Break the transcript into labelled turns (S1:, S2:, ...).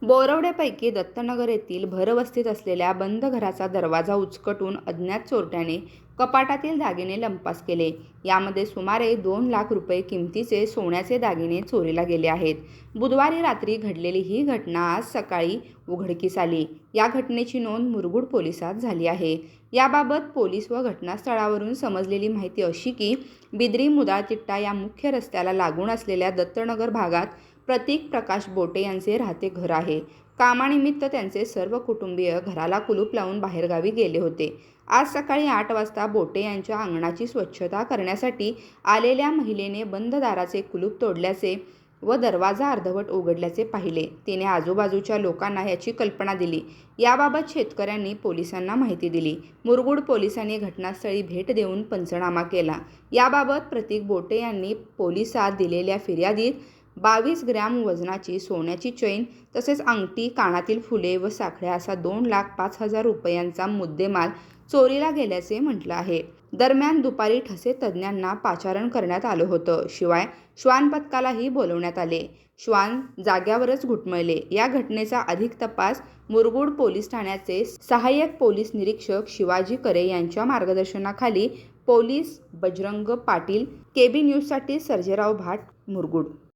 S1: बोरवड्यापैकी दत्तनगर येथील भरवस्तीत असलेल्या बंद घराचा दरवाजा उचकटून अज्ञात चोरट्याने कपाटातील दागिने लंपास केले. यामध्ये सुमारे 2 लाख रुपये किमतीचे सोन्याचे दागिने चोरीला गेले आहेत. बुधवारी रात्री घडलेली ही घटना आज सकाळी उघडकीस आली. या घटनेची नोंद मुरगुड पोलिसात झाली आहे. याबाबत पोलीस व घटनास्थळावरून समजलेली माहिती अशी की बिद्री मुदाळतिट्टा या मुख्य रस्त्याला लागून असलेल्या दत्तनगर भागात प्रतीक प्रकाश बोटे यांचे राहते घर आहे. कामानिमित्त त्यांचे सर्व कुटुंबीय घराला कुलूप लावून बाहेरगावी गेले होते. आज सकाळी 8 वाजता बोटे यांच्या अंगणाची स्वच्छता करण्यासाठी आलेल्या महिलेने बंद दाराचे कुलूप तोडल्याचे व दरवाजा अर्धवट उघडल्याचे पाहिले. तिने आजूबाजूच्या लोकांना याची कल्पना दिली. याबाबत शेतकऱ्यांनी पोलिसांना माहिती दिली. मुरगुड पोलिसांनी घटनास्थळी भेट देऊन पंचनामा केला. याबाबत प्रतीक बोटे यांनी पोलिसात दिलेल्या फिर्यादीत 22 ग्रॅम वजनाची सोन्याची चैन तसेच अंगठी, कानातील फुले व साखळ्या असा 2,05,000 रुपयांचा मुद्देमाल चोरीला गेल्याचे म्हटलं आहे. दरम्यान दुपारी ठसे तज्ज्ञांना पाचारण करण्यात आलं होतं. शिवाय श्वान पथकालाही बोलवण्यात आले. श्वान जाग्यावरच घुटमळले. या घटनेचा अधिक तपास मुरगुड पोलीस ठाण्याचे सहाय्यक पोलीस निरीक्षक शिवाजी करे यांच्या मार्गदर्शनाखाली पोलीस बजरंग पाटील, केबी न्यूजसाठी सर्जेराव भाट, मुरगुड.